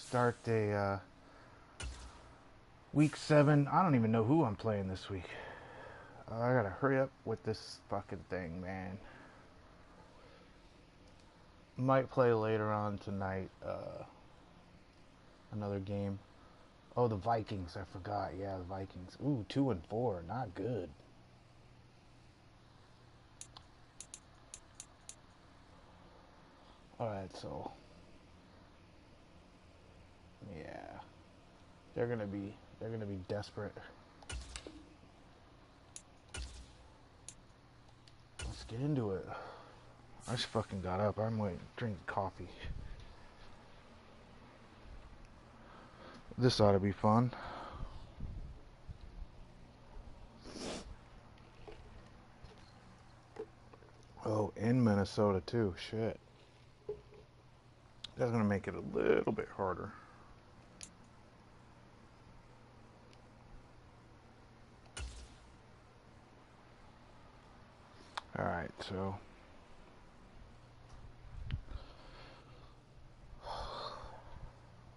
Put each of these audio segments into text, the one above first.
start a week 7. I don't even know who I'm playing this week. I gotta hurry up with this fucking thing, man. Might play later on tonight. Another game. Oh, the Vikings. I forgot. Yeah, the Vikings. Ooh, 2-4. Not good. All right, so yeah, they're gonna be desperate. Let's get into it. I just fucking got up. I'm waiting, drinking coffee. This ought to be fun. Oh, in Minnesota too. Shit. That's gonna make it a little bit harder. Alright, so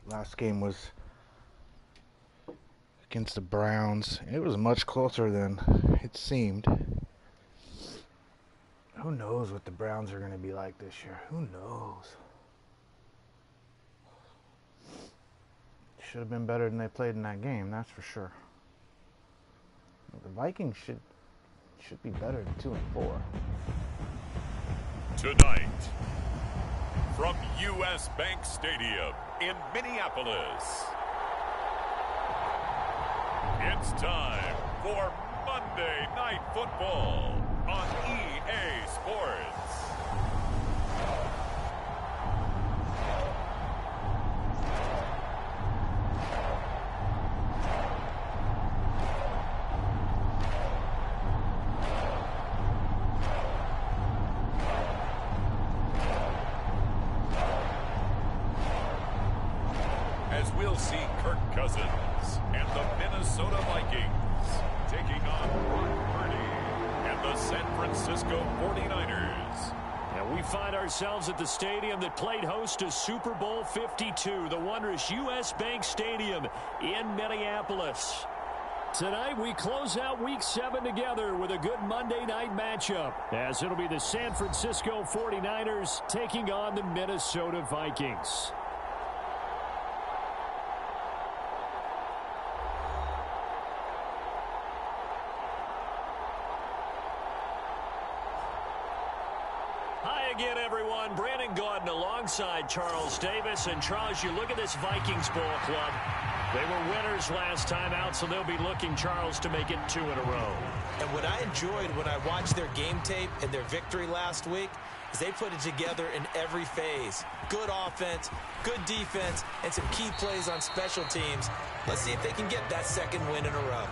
last game was against the Browns. It was much closer than it seemed. Who knows what the Browns are going to be like this year? Who knows? Should have been better than they played in that game, that's for sure. The Vikings should be better than 2-4. Tonight, from U.S. Bank Stadium in Minneapolis, it's time for Monday Night Football on EA Sports. As we'll see Kirk Cousins and the Minnesota Vikings taking on Parody and the San Francisco 49ers. And we find ourselves at the stadium that played host to Super Bowl 52, the wondrous U.S. Bank Stadium in Minneapolis. Tonight, we close out Week 7 together with a good Monday night matchup, as it'll be the San Francisco 49ers taking on the Minnesota Vikings. Again, everyone, Brandon Gordon alongside Charles Davis. And Charles, you look at this Vikings ball club. They were winners last time out, so they'll be looking, Charles, to make it 2 in a row. And what I enjoyed when I watched their game tape and their victory last week is they put it together in every phase. Good offense, good defense, and some key plays on special teams. Let's see if they can get that second win in a row.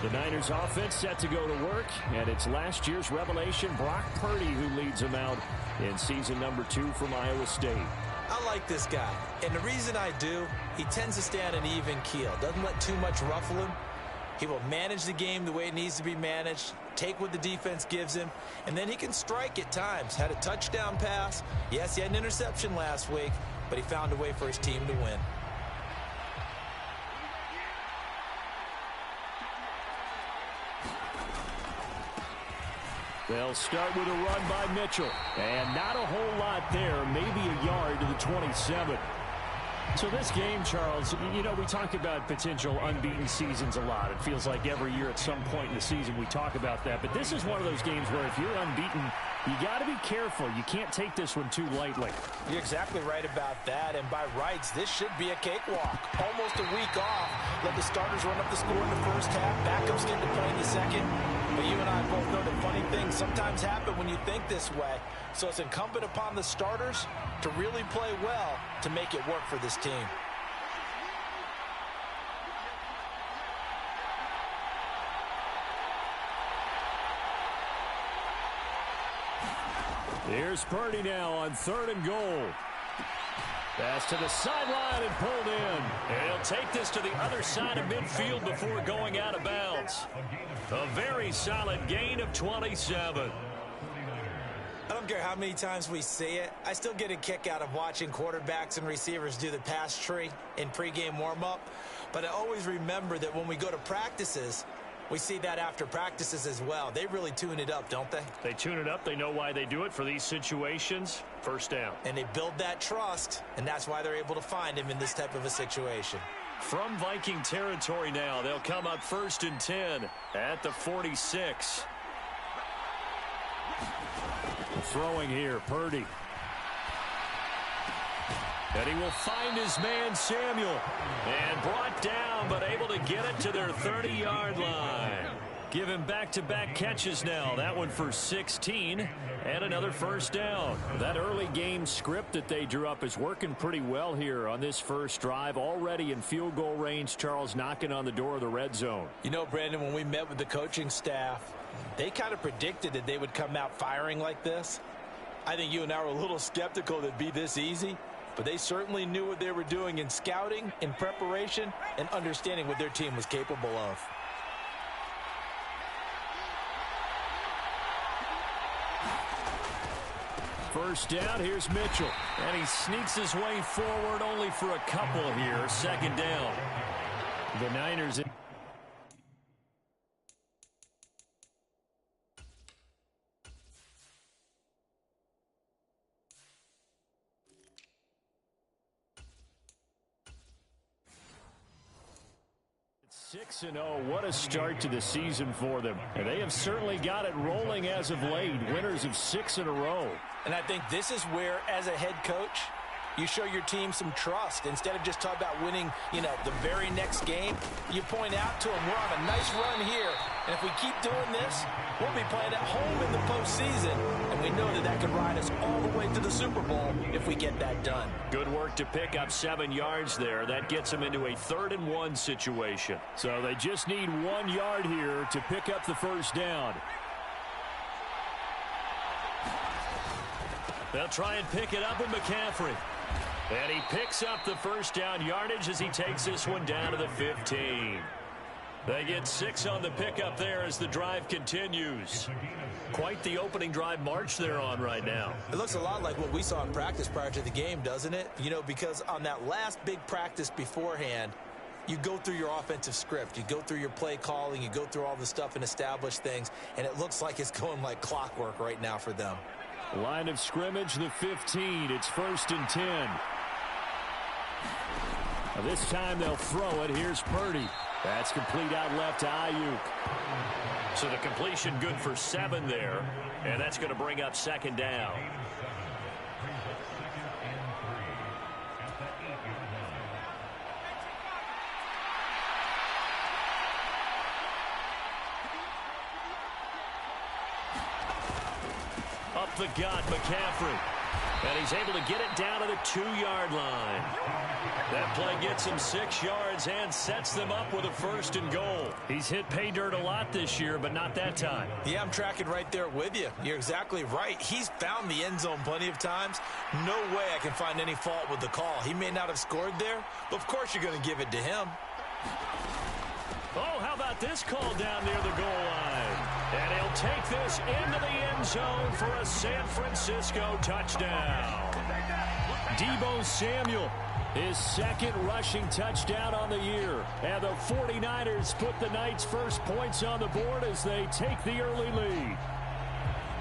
The Niners offense set to go to work, and it's last year's revelation, Brock Purdy, who leads them out in season number 2 from Iowa State. I like this guy, and the reason I do, he tends to stay on an even keel, doesn't let too much ruffle him. He will manage the game the way it needs to be managed, take what the defense gives him, and then he can strike at times. Had a touchdown pass. Yes, he had an interception last week, but he found a way for his team to win. They'll start with a run by Mitchell. And not a whole lot there, maybe a yard to the 27. So this game, Charles, you know, we talk about potential unbeaten seasons a lot. It feels like every year at some point in the season we talk about that. But this is one of those games where if you're unbeaten, you got to be careful. You can't take this one too lightly. You're exactly right about that. And by rights, this should be a cakewalk. Almost a week off. Let the starters run up the score in the first half. Backups get to play in the second. But you and I both know that funny things sometimes happen when you think this way. So it's incumbent upon the starters to really play well to make it work for this team. Here's Purdy now on 3rd and goal. Pass to the sideline and pulled in. And he'll take this to the other side of midfield before going out of bounds. A very solid gain of 27. I don't care how many times we see it. I still get a kick out of watching quarterbacks and receivers do the pass tree in pregame warm-up. But I always remember that when we go to practices, we see that after practices as well. They really tune it up, don't they? They tune it up. They know why they do it for these situations. First down. And they build that trust, and that's why they're able to find him in this type of a situation. From Viking territory now, they'll come up 1st and 10 at the 46. Throwing here, Parody. And he will find his man, Samuel. And brought down, but able to get it to their 30-yard line. Give him back-to-back catches now. That one for 16 and another first down. That early game script that they drew up is working pretty well here on this first drive. Already in field goal range, Charles knocking on the door of the red zone. You know, Brandon, when we met with the coaching staff, they kind of predicted that they would come out firing like this. I think you and I were a little skeptical that it'd be this easy, but they certainly knew what they were doing in scouting, in preparation, and understanding what their team was capable of. First down, here's Mitchell. And he sneaks his way forward only for a couple here. Second down. The Niners... Six 6-0, what a start to the season for them. And they have certainly got it rolling as of late. Winners of 6 in a row. And I think this is where, as a head coach, you show your team some trust. Instead of just talking about winning, the very next game, you point out to them, we're on a nice run here. And if we keep doing this, we'll be playing at home in the postseason. And we know that that could ride us all the way to the Super Bowl if we get that done. Good work to pick up 7 yards there. That gets them into a 3rd and 1 situation. So they just need 1 yard here to pick up the first down. They'll try and pick it up with McCaffrey. And he picks up the first down yardage as he takes this one down to the 15. They get 6 on the pickup there as the drive continues. Quite the opening drive march they're on right now. It looks a lot like what we saw in practice prior to the game, doesn't it? Because on that last big practice beforehand, you go through your offensive script. You go through your play calling. You go through all the stuff and establish things. And it looks like it's going like clockwork right now for them. Line of scrimmage, the 15. It's 1st and 10. This time they'll throw it. Here's Parody. That's complete out left to Ayuk. So the completion good for 7 there. And that's going to bring up 2nd down. Up the gut, McCaffrey. And he's able to get it down to the 2-yard line. That play gets him 6 yards and sets them up with a 1st and goal. He's hit pay dirt a lot this year, but not that time. Yeah, I'm tracking right there with you. You're exactly right. He's found the end zone plenty of times. No way I can find any fault with the call. He may not have scored there, but of course you're going to give it to him. Oh, how about this call down near the goal line? And he'll take this into the end zone for a San Francisco touchdown. Deebo Samuel, his 2nd rushing touchdown on the year. And the 49ers put the Knights' first points on the board as they take the early lead.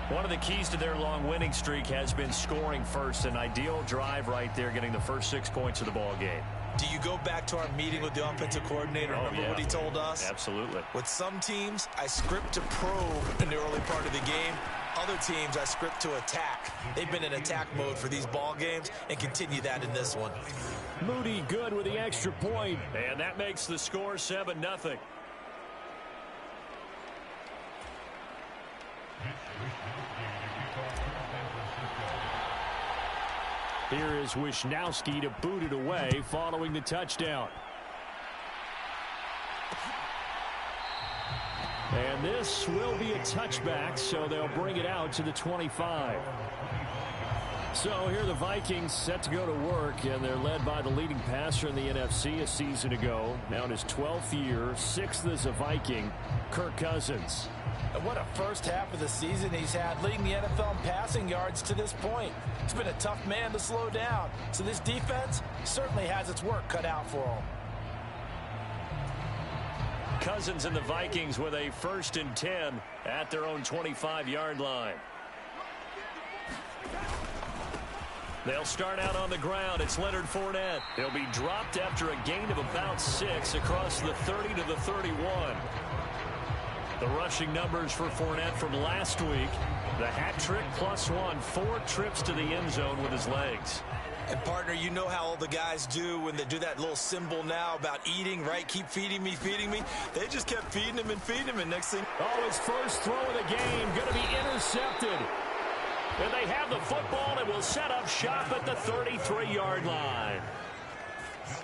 One of the keys to their long winning streak has been scoring first. An ideal drive right there, getting the first 6 points of the ball game. Do you go back to our meeting with the offensive coordinator? Remember what he told us? Absolutely. With some teams, I script to probe in the early part of the game. Other teams, I script to attack. They've been in attack mode for these ball games and continue that in this one. Moody good with the extra point. And that makes the score 7-0. Here is Wisnowski to boot it away following the touchdown. And this will be a touchback, so they'll bring it out to the 25. So here the Vikings set to go to work, and they're led by the leading passer in the NFC a season ago. Now in his 12th year, 6th as a Viking, Kirk Cousins. And what a first half of the season he's had, leading the NFL in passing yards to this point. He's been a tough man to slow down. So this defense certainly has its work cut out for him. Cousins and the Vikings with a 1st and 10 at their own 25-yard line. They'll start out on the ground. It's Leonard Fournette. He'll be dropped after a gain of about 6 across the 30 to the 31. The rushing numbers for Fournette from last week. The hat trick +1, 4 trips to the end zone with his legs. And, partner, you know how all the guys do when they do that little symbol now about eating, right? Keep feeding me, feeding me. They just kept feeding him and feeding him, and next thing... Oh, his first throw of the game going to be intercepted. And they have the football and will set up shop at the 33-yard line.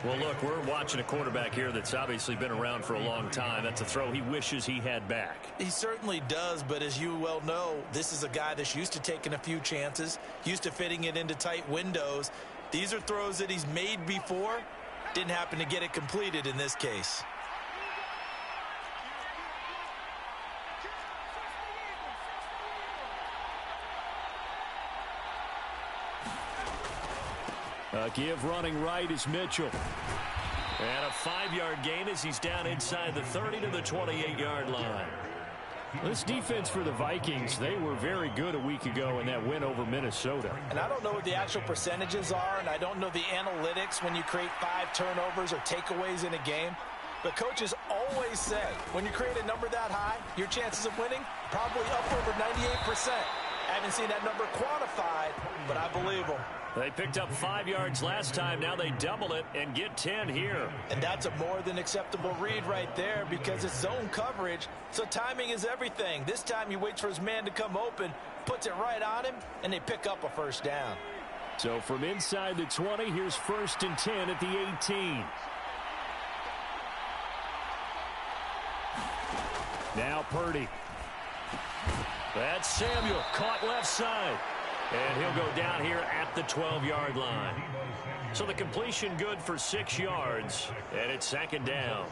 Well, look, we're watching a quarterback here that's obviously been around for a long time. That's a throw he wishes he had back. He certainly does, but as you well know, this is a guy that's used to taking a few chances, used to fitting it into tight windows. These are throws that he's made before. Didn't happen to get it completed in this case. Give running right is Mitchell. And a 5-yard gain as he's down inside the 30 to the 28-yard line. This defense for the Vikings, they were very good a week ago in that win over Minnesota. And I don't know what the actual percentages are, and I don't know the analytics when you create 5 turnovers or takeaways in a game. But coaches always say, when you create a number that high, your chances of winning probably up over 98%. I haven't seen that number quantified, but I believe them. They picked up 5 yards last time. Now they double it and get 10 here. And that's a more than acceptable read right there because it's zone coverage, so timing is everything. This time he waits for his man to come open, puts it right on him, and they pick up a first down. So from inside the 20, here's 1st and 10 at the 18. Now Parody. That's Samuel, caught left side. And he'll go down here at the 12-yard line. So the completion good for 6 yards, and it's 2nd down.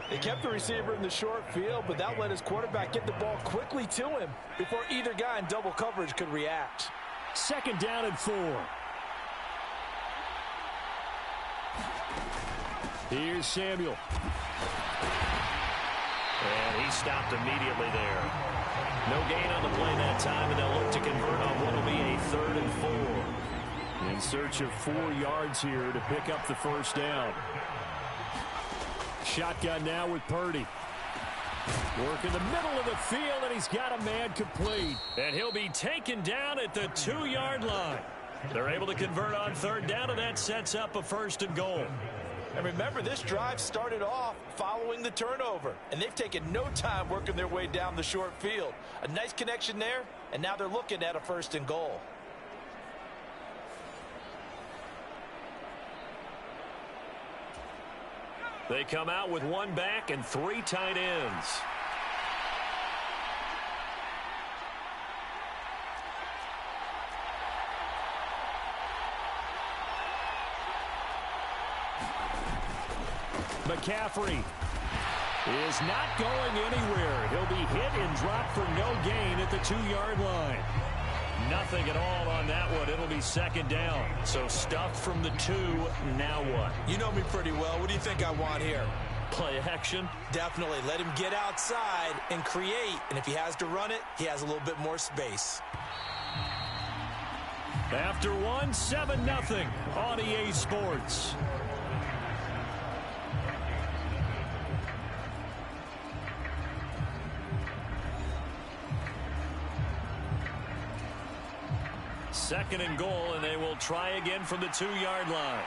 They kept the receiver in the short field, but that let his quarterback get the ball quickly to him before either guy in double coverage could react. 2nd down and 4. Here's Samuel. And he stopped immediately there. No gain on the play that time, and they'll look to convert on what will be a 3rd and 4. In search of 4 yards here to pick up the first down. Shotgun now with Parody. Work in the middle of the field, and he's got a man complete. And he'll be taken down at the 2-yard line. They're able to convert on 3rd down, and that sets up a 1st and goal. And remember, this drive started off following the turnover, and they've taken no time working their way down the short field. A nice connection there, and now they're looking at a 1st and goal. They come out with 1 back and 3 tight ends. McCaffrey is not going anywhere. He'll be hit and dropped for no gain at the 2-yard line. Nothing at all on that one. It'll be 2nd down. So stuffed from the 2. Now what? You know me pretty well. What do you think I want here? Play action? Definitely. Let him get outside and create. And if he has to run it, he has a little bit more space. After 1, 7-0 on EA Sports. Second and goal, and they will try again from the 2-yard line.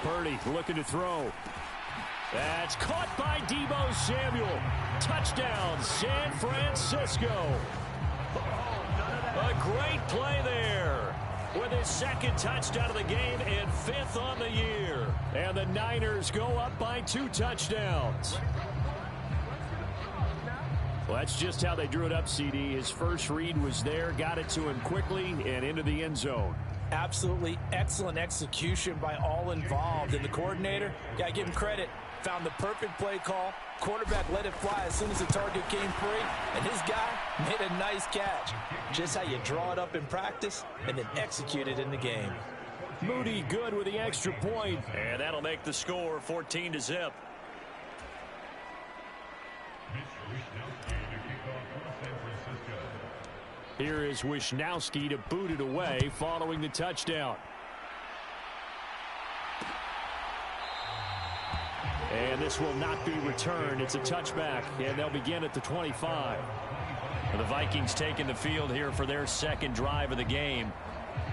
Parody looking to throw. That's caught by Deebo Samuel. Touchdown, San Francisco. A great play there. With his 2nd touchdown of the game and 5th on the year. And the Niners go up by 2 touchdowns. Well, that's just how they drew it up, CD. His first read was there, got it to him quickly and into the end zone. Absolutely excellent execution by all involved. And the coordinator, got to give him credit, found the perfect play call. Quarterback let it fly as soon as the target came free, and his guy made a nice catch. Just how you draw it up in practice and then execute it in the game. Moody good with the extra point, and that'll make the score 14-0. Here is Wisnowski to boot it away following the touchdown. And this will not be returned. It's a touchback, and they'll begin at the 25. The Vikings taking the field here for their second drive of the game.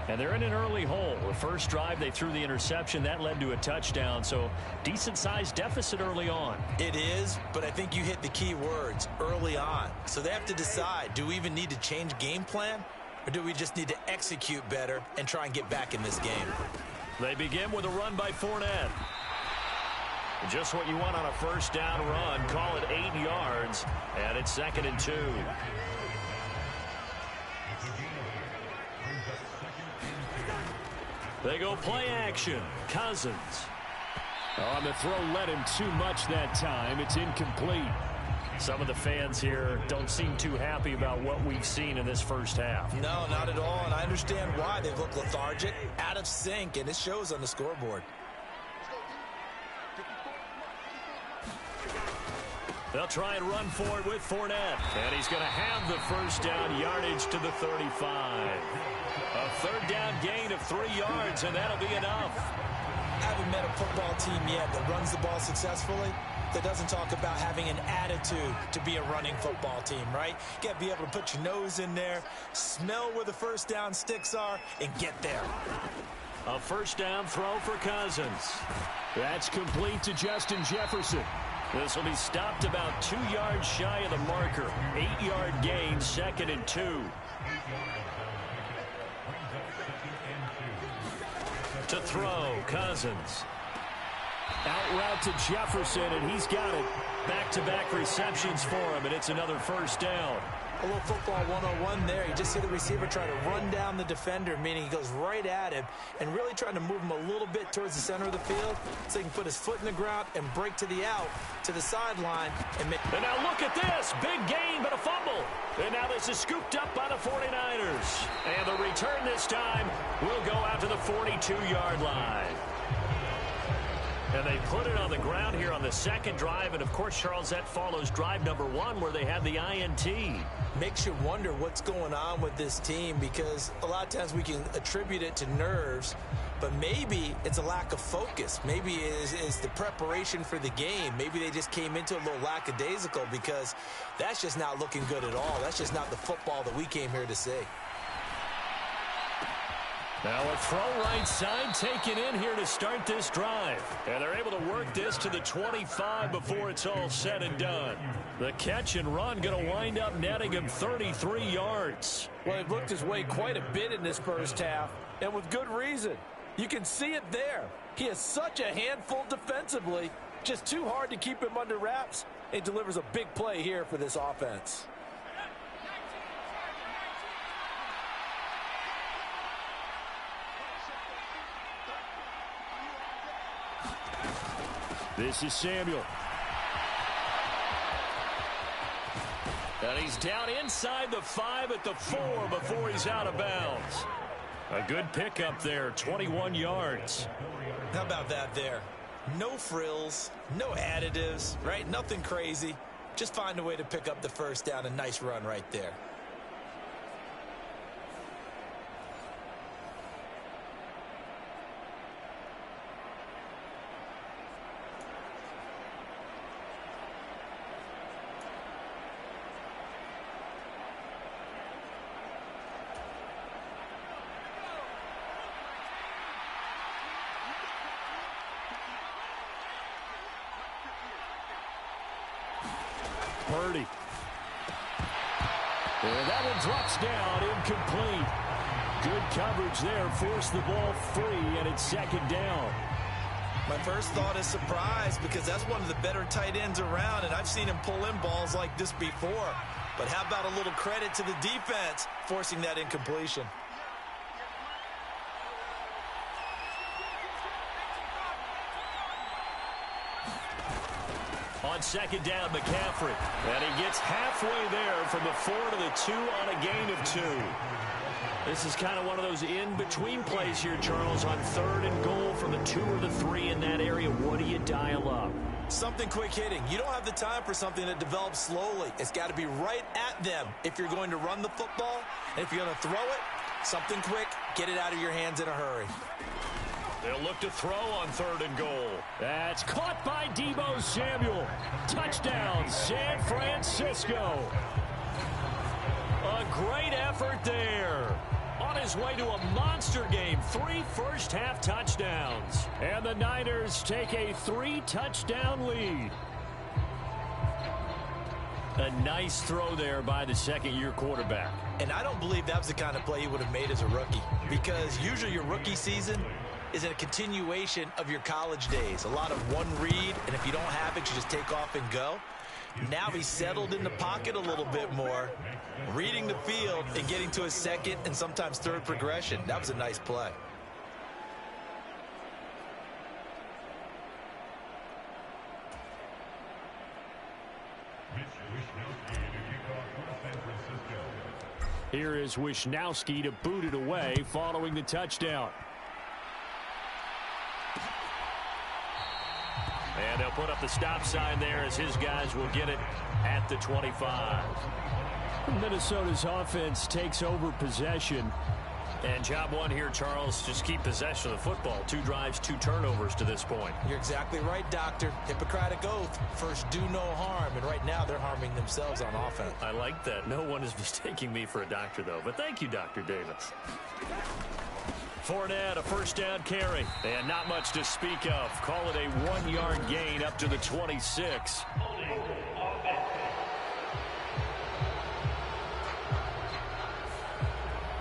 And they're in an early hole. The first drive, they threw the interception. That led to a touchdown, so decent-sized deficit early on. It is, but I think you hit the key words, early on. So they have to decide, do we even need to change game plan, or do we just need to execute better and try and get back in this game? They begin with a run by Fournette. Just what you want on a first down run. Call it 8 yards, and it's 2nd and 2. They go play action. Cousins. On the throw, led him too much that time. It's incomplete. Some of the fans here don't seem too happy about what we've seen in this first half. No, not at all, and I understand why. They look lethargic, out of sync, and it shows on the scoreboard. They'll try and run for it with Fournette. And he's going to have the first down, yardage to the 35. A third down gain of 3 yards, and that'll be enough. I haven't met a football team yet that runs the ball successfully that doesn't talk about having an attitude to be a running football team, right? You got to be able to put your nose in there, smell where the first down sticks are, and get there. A first down throw for Cousins. That's complete to Justin Jefferson. This will be stopped about 2 yards shy of the marker. 8-yard gain, 2nd and 2. To throw, Cousins. Out route to Jefferson, and he's got it. Back-to-back receptions for him, and it's another first down. A little football 101 there. You just see the receiver try to run down the defender, meaning he goes right at him and really trying to move him a little bit towards the center of the field so he can put his foot in the ground and break to the out, to the sideline. And now look at this. Big gain, but a fumble. And now this is scooped up by the 49ers. And the return this time will go out to the 42-yard line. And they put it on the ground here on the second drive. And, of course, Charles, that follows drive number 1 where they had the INT. Makes you wonder what's going on with this team because a lot of times we can attribute it to nerves, but maybe it's a lack of focus. Maybe it is the preparation for the game. Maybe they just came into a little lackadaisical because that's just not looking good at all. That's just not the football that we came here to see. Now a throw right side taken in here to start this drive. And they're able to work this to the 25 before it's all said and done. The catch and run going to wind up netting him 33 yards. Well, they've looked his way quite a bit in this first half, and with good reason. You can see it there. He is such a handful defensively. Just too hard to keep him under wraps. He delivers a big play here for this offense. This is Samuel. And he's down inside the 5 at the 4 before he's out of bounds. A good pickup there, 21 yards. How about that there? No frills, no additives, right? Nothing crazy. Just find a way to pick up the first down. A nice run right there. Parody. And that one drops down, incomplete. Good coverage there, forced the ball free, and it's 2nd down. My first thought is surprise because that's one of the better tight ends around, and I've seen him pull in balls like this before. But how about a little credit to the defense forcing that incompletion? On second down, McCaffrey. And he gets halfway there from the 4 to the 2 on a gain of 2. This is kind of one of those in-between plays here, Charles, on 3rd and goal from the 2 or the 3 in that area. What do you dial up? Something quick hitting. You don't have the time for something that develops slowly. It's got to be right at them if you're going to run the football. And if you're going to throw it, something quick, get it out of your hands in a hurry. They'll look to throw on 3rd and goal. That's caught by Deebo Samuel. Touchdown, San Francisco. A great effort there. On his way to a monster game, 3 first-half touchdowns. And the Niners take a 3-touchdown lead. A nice throw there by the second-year quarterback. And I don't believe that was the kind of play he would have made as a rookie, because usually your rookie season is a continuation of your college days. A lot of one read, and if you don't have it, you just take off and go. Now he's settled in the pocket a little bit more, reading the field and getting to a second and sometimes third progression. That was a nice play. Here is Wisnowski to boot it away following the touchdown. And they'll put up the stop sign there as his guys will get it at the 25. Minnesota's offense takes over possession. And job one here, Charles, just keep possession of the football. 2 drives, 2 turnovers to this point. You're exactly right, Doctor. Hippocratic oath. First, do no harm. And right now, they're harming themselves on offense. I like that. No one is mistaking me for a doctor, though. But thank you, Dr. Davis. Fournette, a first down carry. And not much to speak of. Call it a 1-yard gain up to the 26.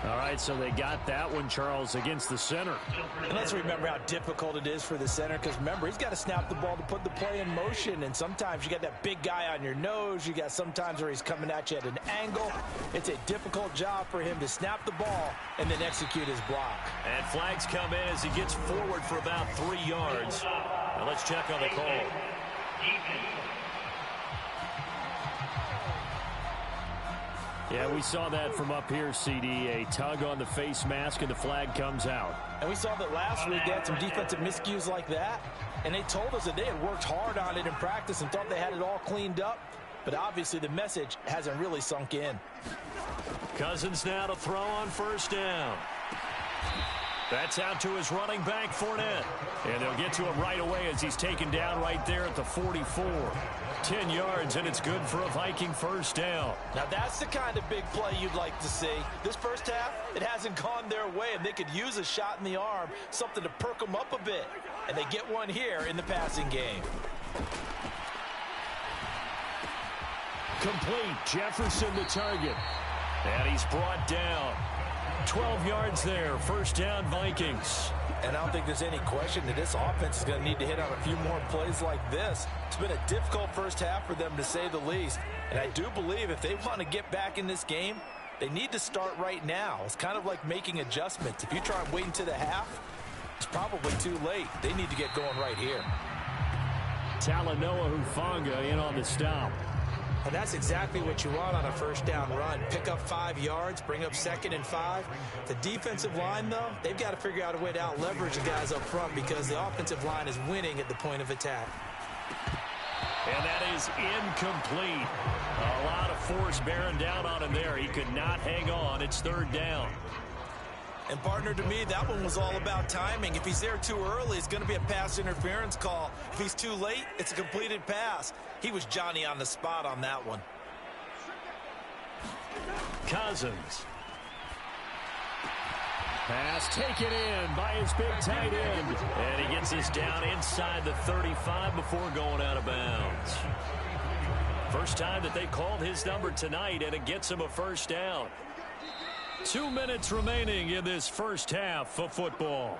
All right, so they got that one, Charles, against the center. And let's remember how difficult it is for the center, because remember, he's got to snap the ball to put the play in motion, and sometimes you got that big guy on your nose. You got sometimes where he's coming at you at an angle. It's a difficult job for him to snap the ball and then execute his block. And flags come in as he gets forward for about 3 yards. Now let's check on the call. Yeah, we saw that from up here, CD. A tug on the face mask, and the flag comes out. And we saw that last week they had some defensive miscues like that, and they told us that they had worked hard on it in practice and thought they had it all cleaned up. But obviously the message hasn't really sunk in. Cousins now to throw on first down. That's out to his running back, Fournette. And they'll get to him right away as he's taken down right there at the 44. 10 yards, and it's good for a Viking first down. Now, that's the kind of big play you'd like to see. This first half, it hasn't gone their way, and they could use a shot in the arm, something to perk them up a bit. And they get one here in the passing game. Complete. Jefferson the target. And he's brought down. 12 yards there. First down, Vikings. And I don't think there's any question that this offense is going to need to hit on a few more plays like this. It's been a difficult first half for them, to say the least. And I do believe if they want to get back in this game, they need to start right now. It's kind of like making adjustments. If you try and wait until the half, it's probably too late. They need to get going right here. Talanoa Hufanga in on the stop. And that's exactly what you want on a first down run. Pick up 5 yards, bring up 2nd and 5. The defensive line, though, they've got to figure out a way to out-leverage the guys up front because the offensive line is winning at the point of attack. And that is incomplete. A lot of force bearing down on him there. He could not hang on. It's 3rd down. And, partner, to me, that one was all about timing. If he's there too early, it's going to be a pass interference call. If he's too late, it's a completed pass. He was Johnny on the spot on that one. Cousins. Pass taken in by his big tight end. And he gets this down inside the 35 before going out of bounds. First time that they called his number tonight, and it gets him a first down. 2 minutes remaining in this first half of football.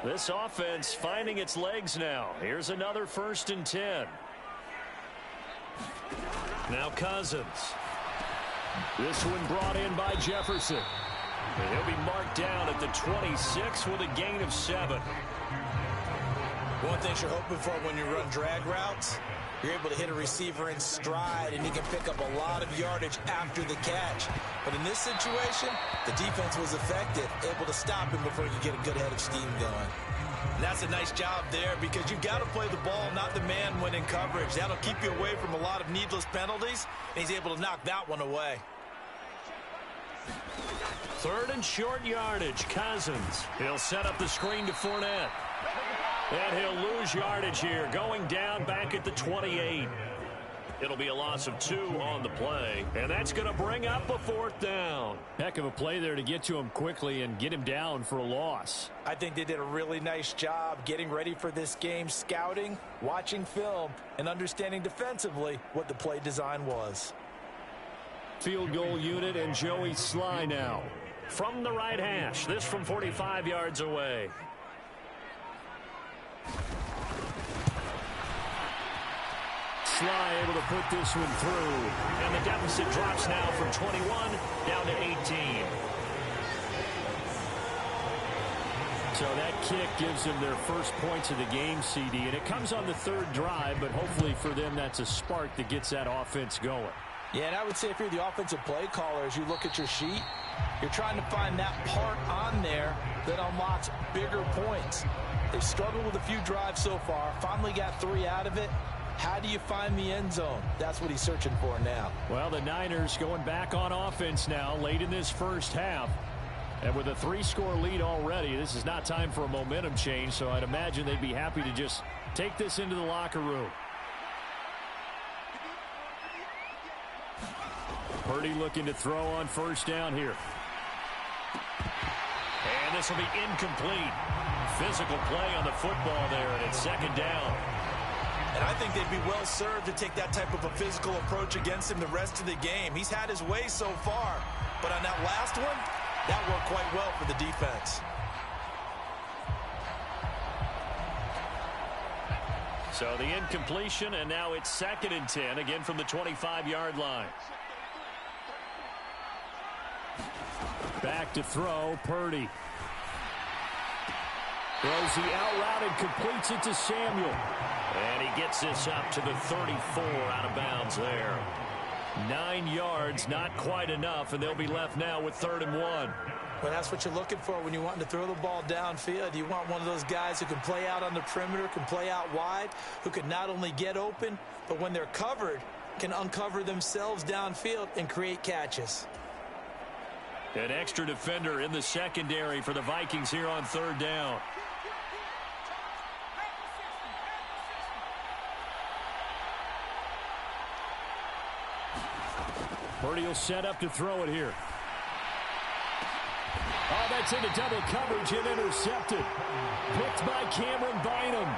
This offense finding its legs now. Here's another 1st and 10. Now Cousins. This one brought in by Jefferson. And he'll be marked down at the 26 with a gain of 7. One thing you're hoping for when you run drag routes, you're able to hit a receiver in stride, and he can pick up a lot of yardage after the catch. But in this situation, the defense was effective, able to stop him before he could get a good head of steam going. And that's a nice job there, because you've got to play the ball, not the man when in coverage. That'll keep you away from a lot of needless penalties, and he's able to knock that one away. 3rd and short yardage. Cousins. He'll set up the screen to Fournette. And he'll lose yardage here, going down back at the 28. It'll be a loss of 2 on the play, and that's going to bring up a 4th down. Heck of a play there to get to him quickly and get him down for a loss. I think they did a really nice job getting ready for this game, scouting, watching film, and understanding defensively what the play design was. Field goal unit and Joey Sly now. From the right hash, this from 45 yards away. Sly able to put this one through. And the deficit drops now from 21 down to 18. So that kick gives them their first points of the game, CD. And it comes on the 3rd drive, but hopefully for them that's a spark that gets that offense going. Yeah, and I would say if you're the offensive play caller, as you look at your sheet, you're trying to find that part on there that unlocks bigger points. They've struggled with a few drives so far, finally got 3 out of it. How do you find the end zone? That's what he's searching for now. Well, the Niners going back on offense now late in this first half. And with a 3-score lead already, this is not time for a momentum change, so I'd imagine they'd be happy to just take this into the locker room. Parody looking to throw on 1st down here. And this will be incomplete. Physical play on the football there, and it's 2nd down. And I think they'd be well served to take that type of a physical approach against him the rest of the game. He's had his way so far, but on that last one, that worked quite well for the defense. So the incompletion, and now it's 2nd and 10, again from the 25-yard line. Back to throw, Parody. Throws the out route and completes it to Samuel. And he gets this up to the 34, out of bounds there. 9 yards, not quite enough, and they'll be left now with 3rd and 1. Well, that's what you're looking for when you want to throw the ball downfield. You want one of those guys who can play out on the perimeter, can play out wide, who can not only get open, but when they're covered, can uncover themselves downfield and create catches. An extra defender in the secondary for the Vikings here on 3rd down. Parody will set up to throw it here. Oh, that's into double coverage and intercepted. Picked by Cameron Bynum.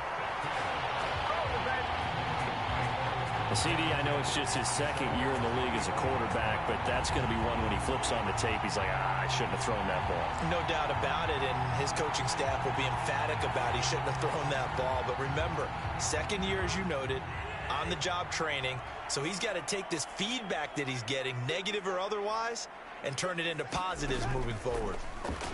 CD, I know it's just his 2nd year in the league as a quarterback, but that's going to be one when he flips on the tape. He's like, I shouldn't have thrown that ball. No doubt about it, and his coaching staff will be emphatic about he shouldn't have thrown that ball. But remember, 2nd year, as you noted, on-the-job training, so he's got to take this feedback that he's getting, negative or otherwise, and turn it into positives moving forward.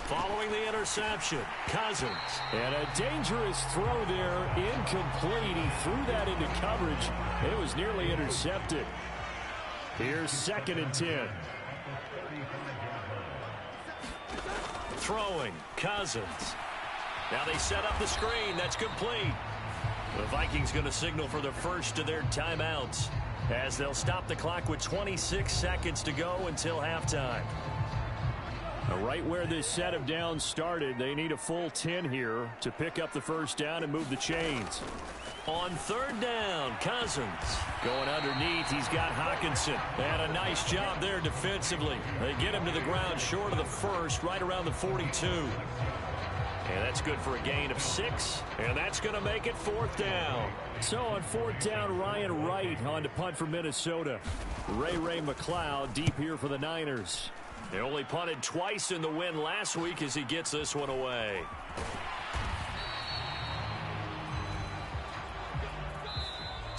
Following the interception, Cousins. And a dangerous throw there, incomplete. He threw that into coverage. It was nearly intercepted. Here's 2nd and 10. Throwing, Cousins. Now they set up the screen. That's complete. The Vikings going to signal for the first of their timeouts, as they'll stop the clock with 26 seconds to go until halftime. Right where this set of downs started, they need a full 10 here to pick up the 1st down and move the chains. On 3rd down, Cousins. Going underneath, he's got Hawkinson. And a nice job there defensively. They get him to the ground short of the 1st, right around the 42. And that's good for a gain of 6, and that's going to make it 4th down. So on 4th down, Ryan Wright on to punt for Minnesota. Ray McLeod deep here for the Niners. They only punted twice in the win last week as he gets this one away.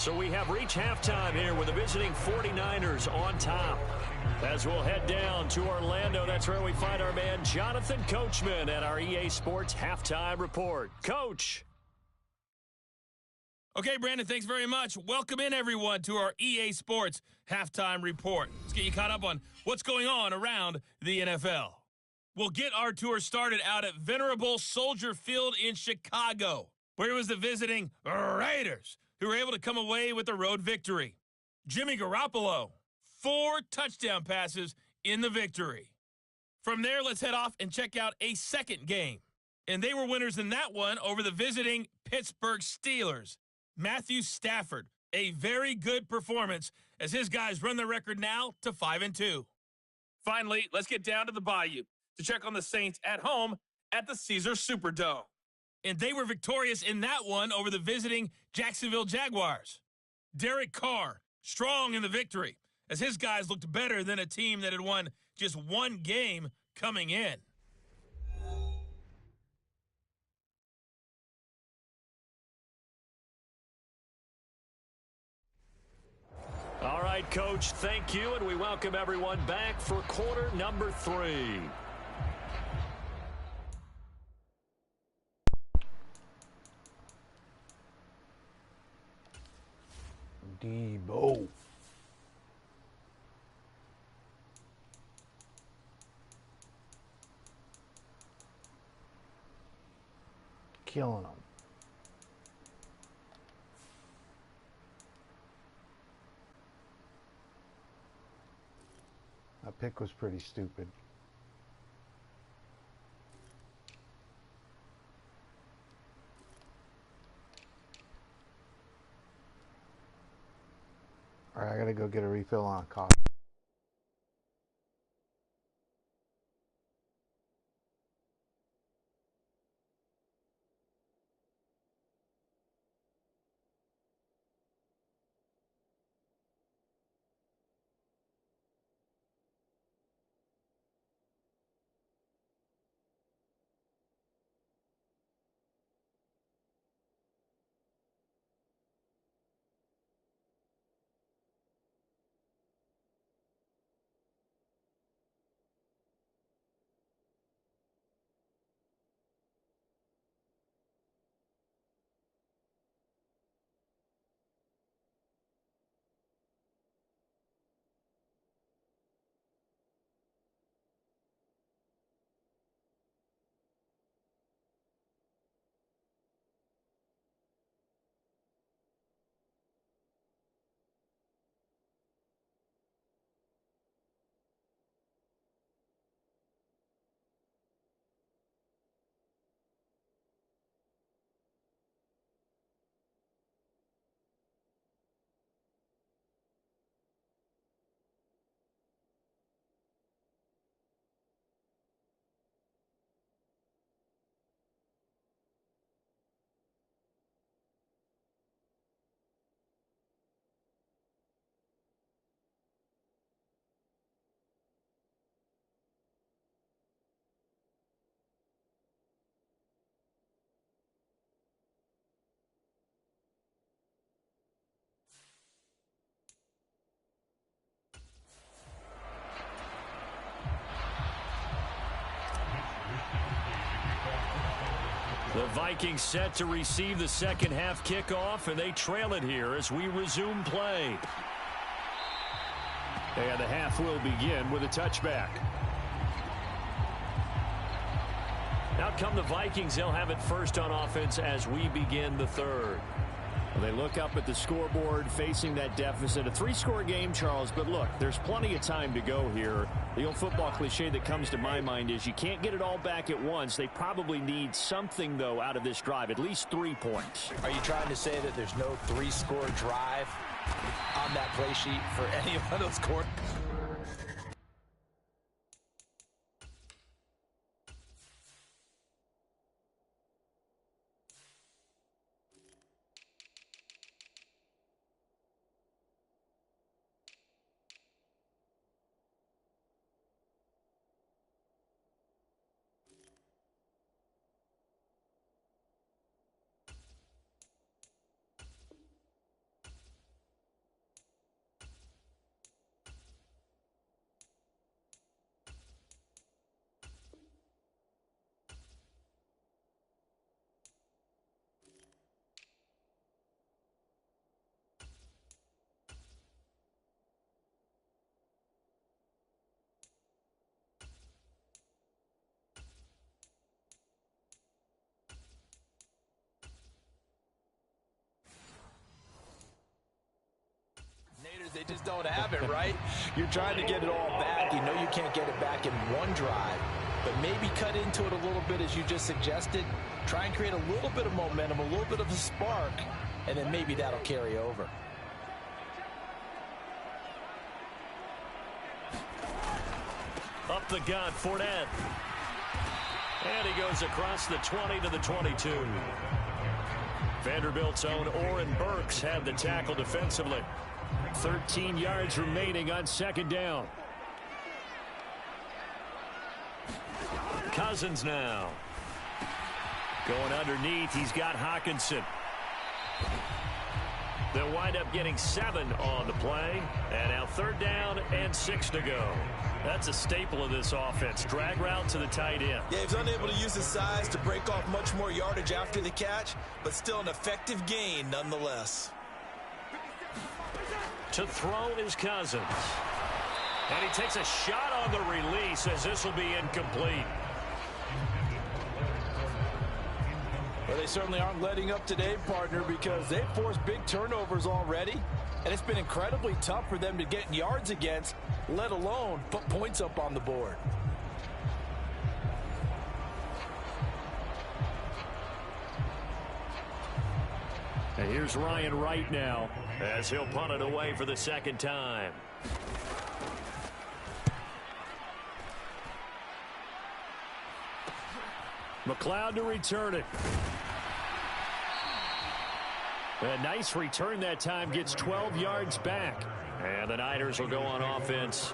So we have reached halftime here with the visiting 49ers on top. As we'll head down to Orlando, that's where we find our man Jonathan Coachman at our EA Sports Halftime Report. Coach. Okay, Brandon, thanks very much. Welcome in, everyone, to our EA Sports Halftime Report. Let's get you caught up on what's going on around the NFL. We'll get our tour started out at venerable Soldier Field in Chicago, where it was the visiting Raiders who were able to come away with the road victory. Jimmy Garoppolo, 4 touchdown passes in the victory. From there, let's head off and check out a second game. And they were winners in that one over the visiting Pittsburgh Steelers. Matthew Stafford, a very good performance as his guys run the record now to 5-2. Finally, let's get down to the Bayou to check on the Saints at home at the Caesars Superdome. And they were victorious in that one over the visiting Jacksonville Jaguars. Derek Carr, strong in the victory, as his guys looked better than a team that had won just one game coming in. All right, Coach, thank you, and we welcome everyone back for quarter number 3. Debo. Killing them. That pick was pretty stupid. Alright, I gotta go get a refill on coffee. The Vikings set to receive the second half kickoff, and they trail it here as we resume play. And the half will begin with a touchback. Out come the Vikings. They'll have it first on offense as we begin the third. They look up at the scoreboard facing that deficit. A 3-score game, Charles, but look, there's plenty of time to go here. The old football cliche that comes to my mind is you can't get it all back at once. They probably need something, though, out of this drive, at least 3 points. Are you trying to say that there's no 3-score drive on that play sheet for any of those quarters? They just don't have it, right? You're trying to get it all back. You know you can't get it back in one drive, but maybe cut into it a little bit as you just suggested. Try and create a little bit of momentum, a little bit of a spark, and then maybe that'll carry over. Up the gut, Fournette. And he goes across the 20 to the 22. Vanderbilt's own Oren Burks had the tackle defensively. 13 yards remaining on second down. Cousins now. Going underneath, he's got Hawkinson. They'll wind up getting 7 on the play. And now 3rd down and 6 to go. That's a staple of this offense. Drag route to the tight end. Yeah, he's unable to use his size to break off much more yardage after the catch, but still an effective gain nonetheless. To throw is Cousins. And he takes a shot on the release as this will be incomplete. Well, they certainly aren't letting up today, partner, because they've forced big turnovers already, and it's been incredibly tough for them to get yards against, let alone put points up on the board. And here's Ryan Wright now as he'll punt it away for the 2nd time. McLeod to return it. A nice return that time, gets 12 yards back. And the Niners will go on offense,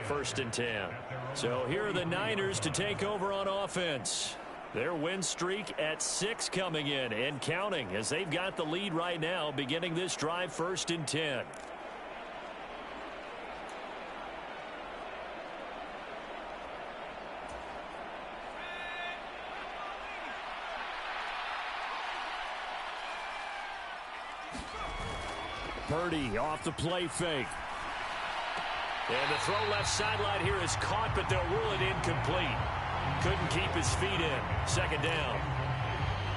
1st and 10. So here are the Niners to take over on offense. Their win streak at 6 coming in and counting as they've got the lead right now, beginning this drive 1st and 10. Parody off the play fake. And the throw left sideline here is caught, but they'll rule it incomplete. Couldn't keep his feet in. 2nd down.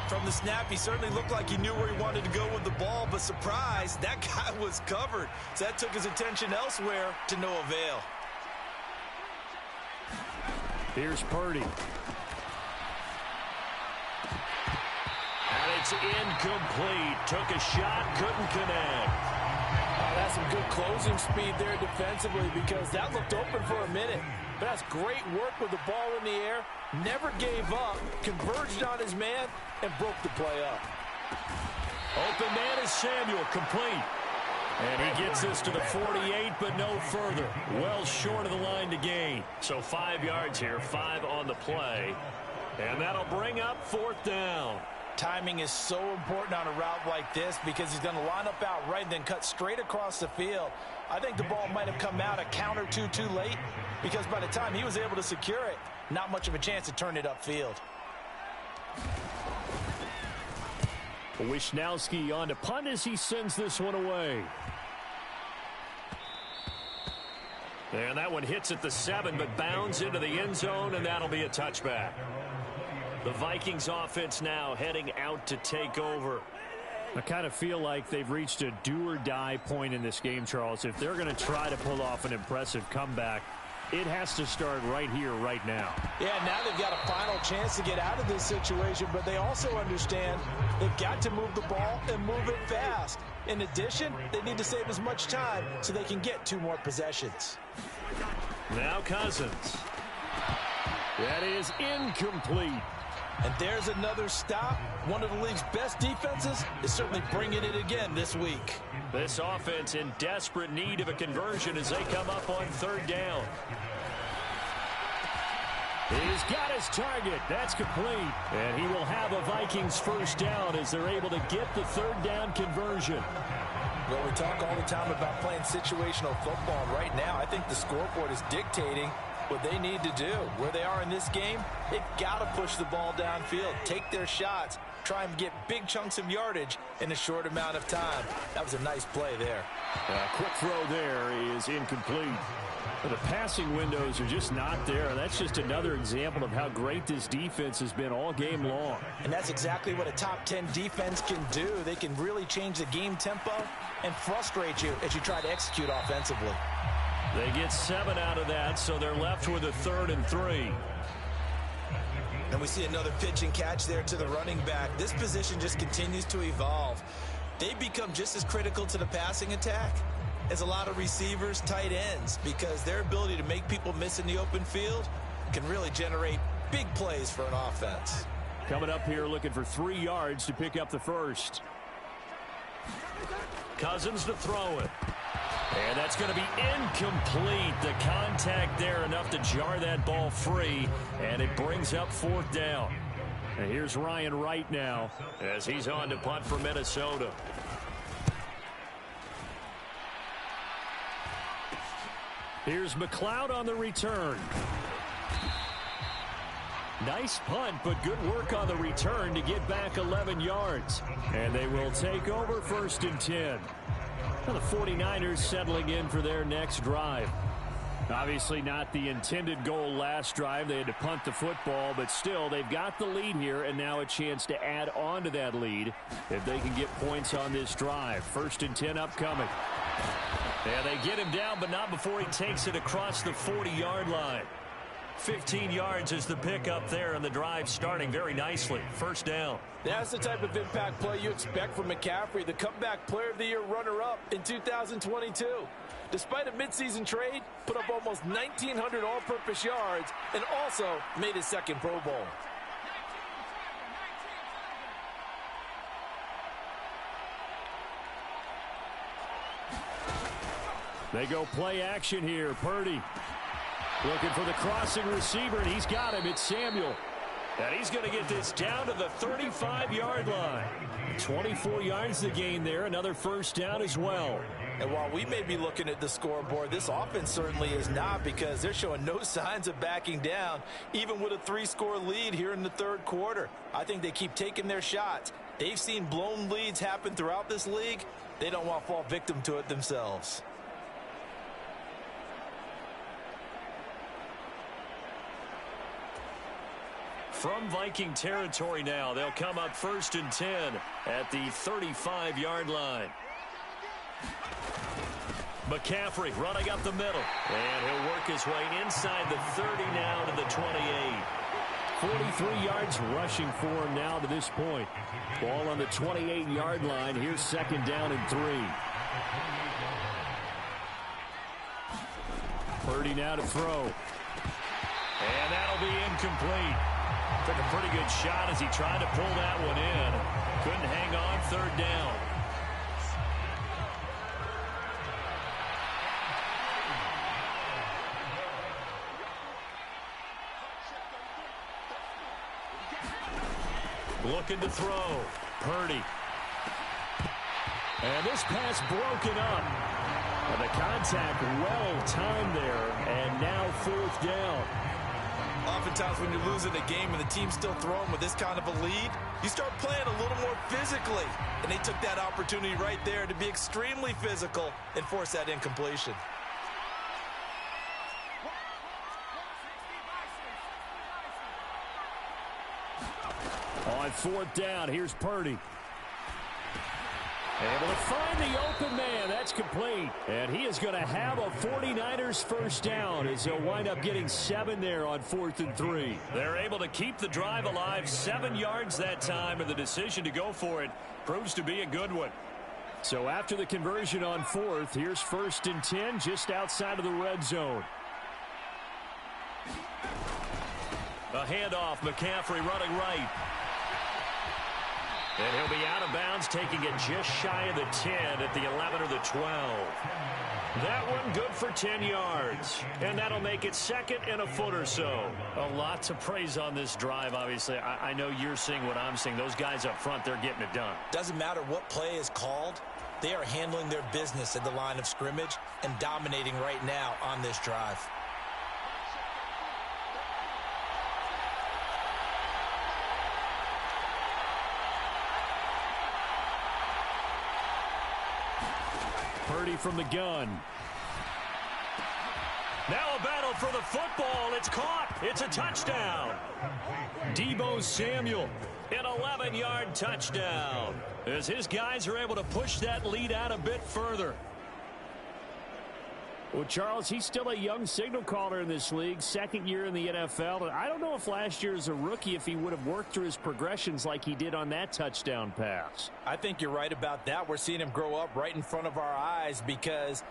From the snap, he certainly looked like he knew where he wanted to go with the ball, but surprise, that guy was covered. So that took his attention elsewhere to no avail. Here's Parody. And it's incomplete. Took a shot, couldn't connect. That's some good closing speed there defensively, because that looked open for a minute. But that's great work with the ball in the air. Never gave up, converged on his man, and broke the play up. Open man is Samuel, complete. And he gets this to the 48, but no further. Well short of the line to gain. So 5 yards here, 5 on the play. And that'll bring up 4th down. Timing is so important on a route like this, because he's going to line up out right and then cut straight across the field. I think the ball might have come out a count or two too late, because by the time he was able to secure it, not much of a chance to turn it upfield. Wisnowski on to punt as he sends this one away. And that one hits at the 7, but bounds into the end zone, and that'll be a touchback. The Vikings offense now heading out to take over. I kind of feel like they've reached a do-or-die point in this game, Charles. If they're going to try to pull off an impressive comeback, it has to start right here, right now. Yeah, now they've got a final chance to get out of this situation, but they also understand they've got to move the ball and move it fast. In addition, they need to save as much time so they can get 2 more possessions. Now Cousins. That is incomplete. And there's another stop. One of the league's best defenses is certainly bringing it again this week. This offense in desperate need of a conversion as they come up on 3rd down. He's got his target. That's complete. And he will have a Vikings 1st down as they're able to get the 3rd down conversion. Well, we talk all the time about playing situational football. Right now, I think the scoreboard is dictating what they need to do. Where they are in this game, they've got to push the ball downfield, take their shots, try and get big chunks of yardage in a short amount of time. That was a nice play there. Quick throw there is incomplete. The passing windows are just not there. That's just another example of how great this defense has been all game long. And that's exactly what a top 10 defense can do. They can really change the game tempo and frustrate you as you try to execute offensively. They get 7 out of that, so they're left with a 3rd and 3. And we see another pitch and catch there to the running back. This position just continues to evolve. They become just as critical to the passing attack as a lot of receivers, tight ends, because their ability to make people miss in the open field can really generate big plays for an offense. Coming up here looking for 3 yards to pick up the first. Cousins to throw it. And that's going to be incomplete. The contact there enough to jar that ball free, and it brings up 4th down. And here's Ryan Wright now as he's on to punt for Minnesota. Here's McLeod on the return. Nice punt, but good work on the return to get back 11 yards. And they will take over 1st and 10. Well, the 49ers settling in for their next drive. Obviously not the intended goal last drive. They had to punt the football, but still they've got the lead here and now a chance to add on to that lead if they can get points on this drive. 1st and 10 upcoming. Yeah, they get him down, but not before he takes it across the 40-yard line. 15 yards is the pickup there, and the drive starting very nicely. 1st down. That's the type of impact play you expect from McCaffrey, the comeback player of the year runner-up in 2022. Despite a midseason trade, put up almost 1,900 all-purpose yards and also made his 2nd Pro Bowl. They go play action here. Parody looking for the crossing receiver, and he's got him. It's Samuel. And he's going to get this down to the 35-yard line. 24 yards to gain there. Another 1st down as well. And while we may be looking at the scoreboard, this offense certainly is not, because they're showing no signs of backing down, even with a 3-score lead here in the 3rd quarter. I think they keep taking their shots. They've seen blown leads happen throughout this league. They don't want to fall victim to it themselves. From Viking territory now, they'll come up 1st and 10 at the 35-yard line. McCaffrey running up the middle, and he'll work his way inside the 30 now to the 28. 43 yards rushing for him now to this point. Ball on the 28-yard line. Here's 2nd down and 3. Purdy now to throw. And that'll be incomplete. Took a pretty good shot as he tried to pull that one in. Couldn't hang on. 3rd down. Looking to throw. Purdy. And this pass broken up. And the contact well timed there. And now 4th down. Oftentimes when you're losing a game and the team's still throwing with this kind of a lead, you start playing a little more physically. And they took that opportunity right there to be extremely physical and force that incompletion. On 4th down, here's Purdy. Able to find the open man. That's complete. And he is going to have a 49ers 1st down as they'll wind up getting 7 there on 4th and 3. They're able to keep the drive alive. 7 yards that time, and the decision to go for it proves to be a good one. So after the conversion on 4th, here's 1st and 10 just outside of the red zone. A handoff. McCaffrey running right. And he'll be out of bounds, taking it just shy of the 10 at the 11 or the 12. That one good for 10 yards. And that'll make it 2nd and a foot or so. A lot to praise on this drive, obviously. I know you're seeing what I'm seeing. Those guys up front, they're getting it done. Doesn't matter what play is called. They are handling their business at the line of scrimmage and dominating right now on this drive. Parody from the gun. Now a battle for the football. It's caught. It's a touchdown. Deebo Samuel, an 11-yard touchdown, as his guys are able to push that lead out a bit further. Well, Charles, he's still a young signal caller in this league, second year in the NFL. And I don't know if last year as a rookie, if he would have worked through his progressions like he did on that touchdown pass. I think you're right about that. We're seeing him grow up right in front of our eyes because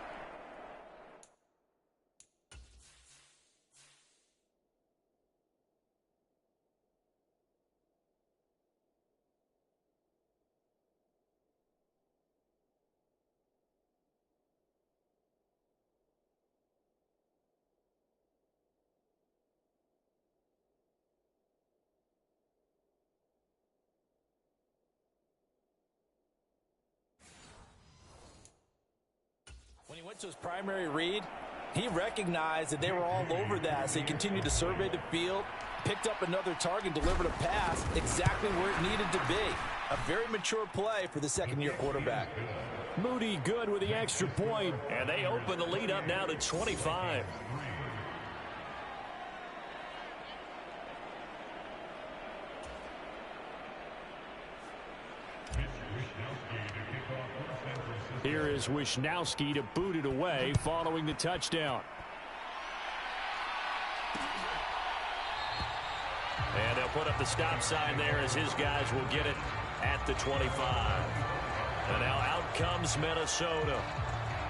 when he went to his primary read, he recognized that they were all over that, so he continued to survey the field, picked up another target, delivered a pass exactly where it needed to be. A very mature play for the second-year quarterback. Moody good with the extra point, and they open the lead up now to 25. Here is Wisnowski to boot it away following the touchdown. And they'll put up the stop sign there as his guys will get it at the 25. And now out comes Minnesota.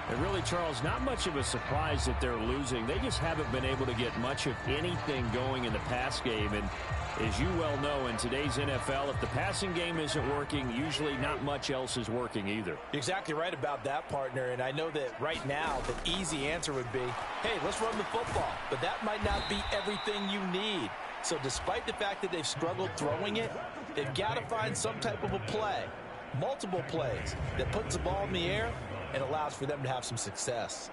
And really, Charles, not much of a surprise that they're losing. They just haven't been able to get much of anything going in the pass game. And as you well know, in today's NFL, if the passing game isn't working, usually not much else is working either. You're exactly right about that, partner. And I know that right now the easy answer would be, hey, let's run the football. But that might not be everything you need. So despite the fact that they've struggled throwing it, they've got to find some type of a play, multiple plays, that puts the ball in the air and allows for them to have some success.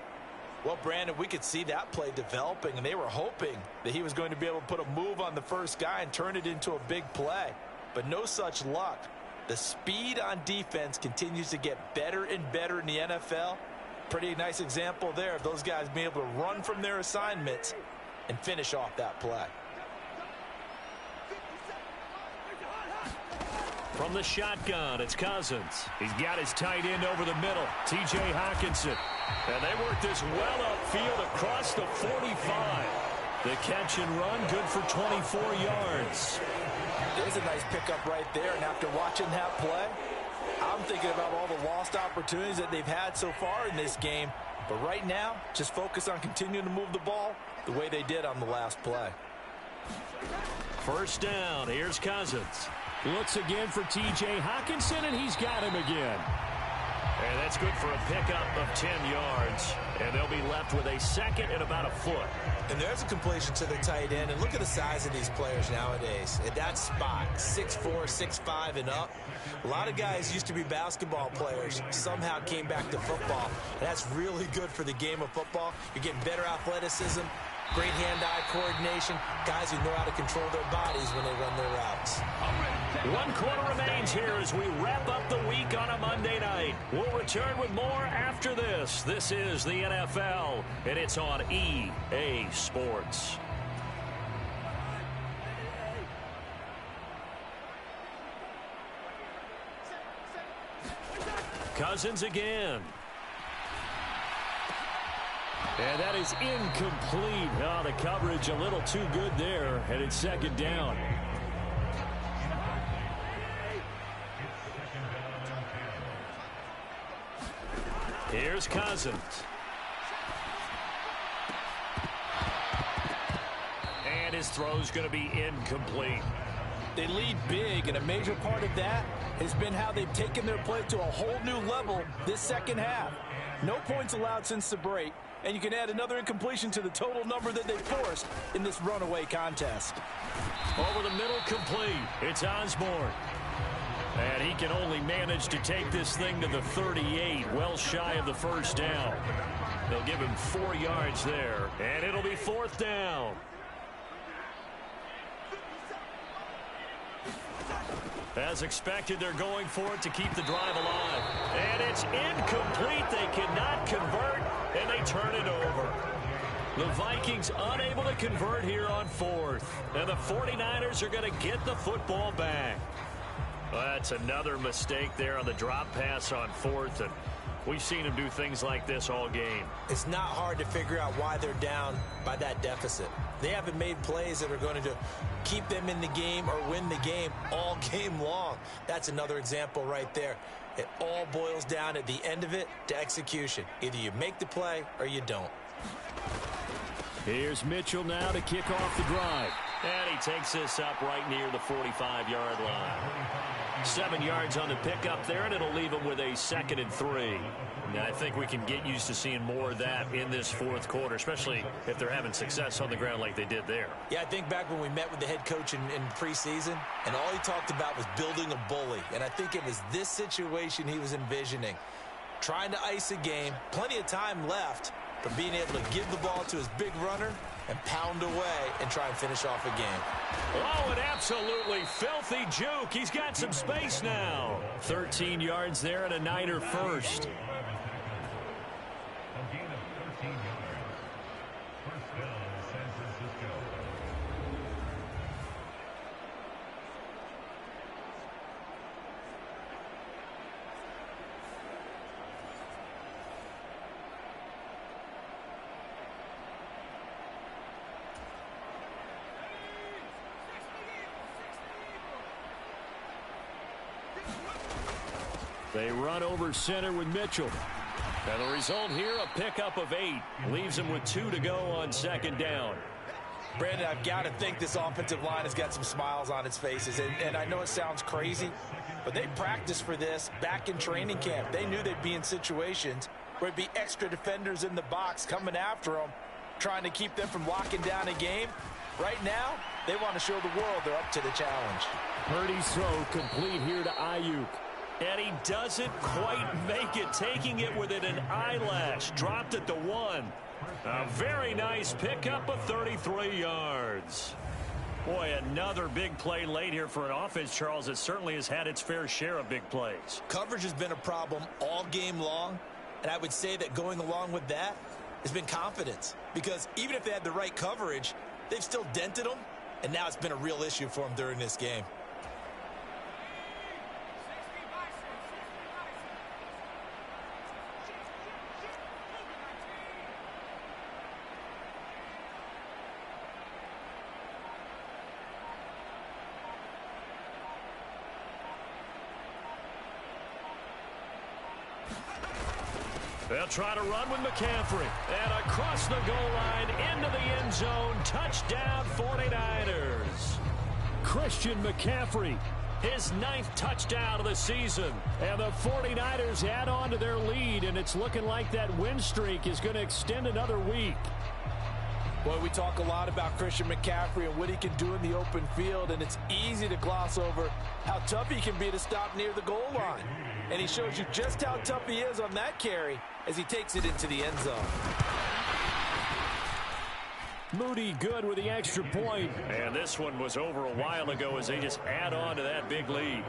Well, Brandon, we could see that play developing, and they were hoping that he was going to be able to put a move on the first guy and turn it into a big play. But no such luck. The speed on defense continues to get better and better in the NFL. Pretty nice example there of those guys being able to run from their assignments and finish off that play. From the shotgun, it's Cousins. He's got his tight end over the middle, T.J. Hockenson. And they work this well upfield across the 45. The catch and run, good for 24 yards. There's a nice pickup right there, and after watching that play, I'm thinking about all the lost opportunities that they've had so far in this game. But right now, just focus on continuing to move the ball the way they did on the last play. First down, here's Cousins. Looks again for T.J. Hockenson, and he's got him again. And that's good for a pickup of 10 yards. And they'll be left with a second and about a foot. And there's a completion to the tight end. And look at the size of these players nowadays. At that spot, 6'4", 6'5", and up. A lot of guys used to be basketball players, somehow came back to football. And that's really good for the game of football. You're getting better athleticism, great hand-eye coordination, guys who know how to control their bodies when they run their routes. 1 quarter remains here as we wrap up the week on a Monday night. We'll return with more after this. This is the NFL, and it's on EA Sports. Cousins again. And that is incomplete. Oh, the coverage a little too good there, and it's second down. Here's Cousins. And his throw's going to be incomplete. They lead big, and a major part of that has been how they've taken their play to a whole new level this second half. No points allowed since the break, and you can add another incompletion to the total number that they forced in this runaway contest. Over the middle, complete. It's Osborne. And he can only manage to take this thing to the 38, well shy of the first down. They'll give him 4 yards there, and it'll be fourth down. As expected, they're going for it to keep the drive alive. And it's incomplete. They cannot convert, and they turn it over. The Vikings unable to convert here on 4th. And the 49ers are going to get the football back. Well, that's another mistake there on the drop pass on 4th. And we've seen them do things like this all game. It's not hard to figure out why they're down by that deficit. They haven't made plays that are going to keep them in the game or win the game all game long. That's another example right there. It all boils down at the end of it to execution. Either you make the play or you don't. Here's Mitchell now to kick off the drive. And he takes this up right near the 45-yard line. 7 yards on the pickup there, and it'll leave him with a 2nd and 3. Now, I think we can get used to seeing more of that in this 4th quarter, especially if they're having success on the ground like they did there. Yeah, I think back when we met with the head coach in preseason, and all he talked about was building a bully. And I think it was this situation he was envisioning. Trying to ice a game, plenty of time left, but being able to give the ball to his big runner and pound away and try and finish off a game. Oh, an absolutely filthy juke. He's got some space now. 13 yards there and a Niner first. They run over center with Mitchell. And the result here, a pickup of 8. Leaves them with 2 to go on 2nd down. Brandon, I've got to think this offensive line has got some smiles on its faces. And I know it sounds crazy, but they practiced for this back in training camp. They knew they'd be in situations where it'd be extra defenders in the box coming after them, trying to keep them from locking down a game. Right now, they want to show the world they're up to the challenge. Purdy's throw complete here to Ayuk. And he doesn't quite make it, taking it within an eyelash. Dropped at the 1. A very nice pickup of 33 yards. Boy, another big play late here for an offense, Charles, that certainly has had its fair share of big plays. Coverage has been a problem all game long, and I would say that going along with that has been confidence. Because even if they had the right coverage, they've still dented them, and now it's been a real issue for them during this game. They'll try to run with McCaffrey. And across the goal line into the end zone. Touchdown 49ers. Christian McCaffrey, his 9th touchdown of the season. And the 49ers add on to their lead, and it's looking like that win streak is going to extend another week. Boy, we talk a lot about Christian McCaffrey and what he can do in the open field, and it's easy to gloss over how tough he can be to stop near the goal line. And he shows you just how tough he is on that carry as he takes it into the end zone. Moody good with the extra point. And this one was over a while ago as they just add on to that big lead.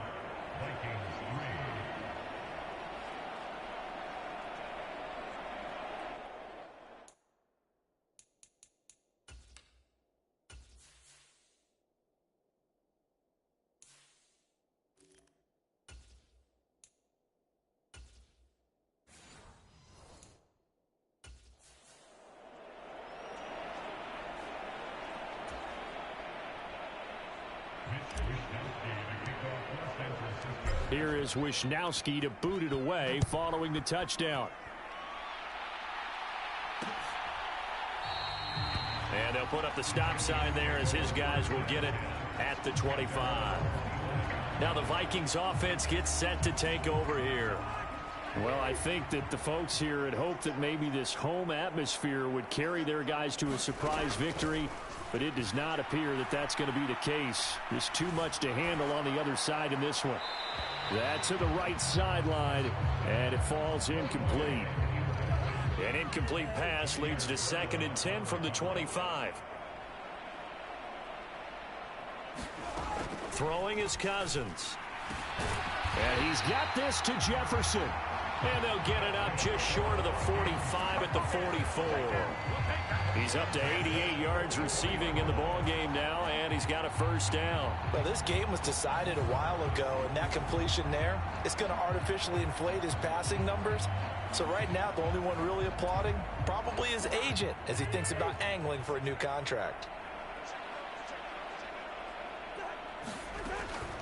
Here is Wisnowski to boot it away following the touchdown. And they'll put up the stop sign there as his guys will get it at the 25. Now the Vikings offense gets set to take over here. Well, I think that the folks here had hoped that maybe this home atmosphere would carry their guys to a surprise victory, but it does not appear that that's going to be the case. There's too much to handle on the other side in this one. That's to the right sideline, and it falls incomplete. An incomplete pass leads to 2nd and 10 from the 25. Throwing is Cousins. And he's got this to Jefferson. And they'll get it up just short of the 45 at the 44. He's up to 88 yards receiving in the ball game now, and he's got a first down. Well, this game was decided a while ago, and that completion there is going to artificially inflate his passing numbers. So right now, the only one really applauding probably his agent as he thinks about angling for a new contract.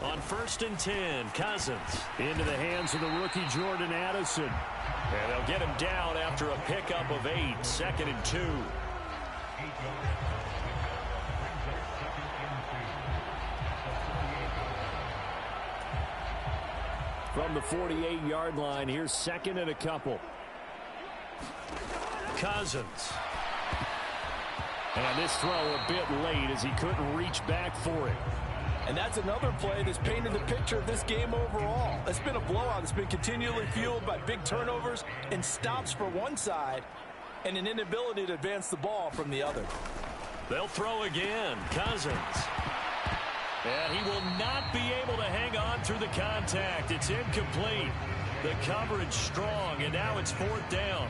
On 1st and 10, Cousins into the hands of the rookie Jordan Addison. And they'll get him down after a pickup of 8, 2nd and 2. From the 48-yard line, here's 2nd and a couple. Cousins. And this throw a bit late as he couldn't reach back for it. And that's another play that's painted the picture of this game overall. It's been a blowout. It's been continually fueled by big turnovers and stops for one side and an inability to advance the ball from the other. They'll throw again. Cousins. And he will not be able to hang on through the contact. It's incomplete. The coverage strong, and now it's 4th down.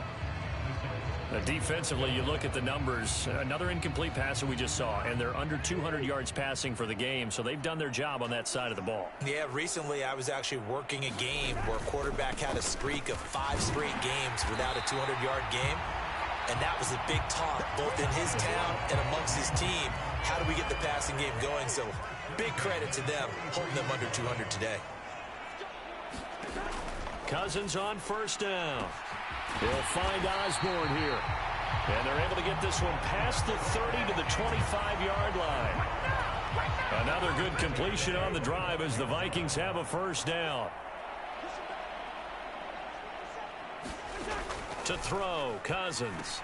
Defensively, you look at the numbers. Another incomplete pass that we just saw, and they're under 200 yards passing for the game, so they've done their job on that side of the ball. Yeah, recently I was actually working a game where a quarterback had a streak of 5 straight games without a 200-yard game, and that was a big talk, both in his town and amongst his team. How do we get the passing game going? So big credit to them, holding them under 200 today. Cousins on 1st down. They'll find Osborne here. And they're able to get this one past the 30 to the 25-yard line. Another good completion on the drive as the Vikings have a first down. To throw, Cousins.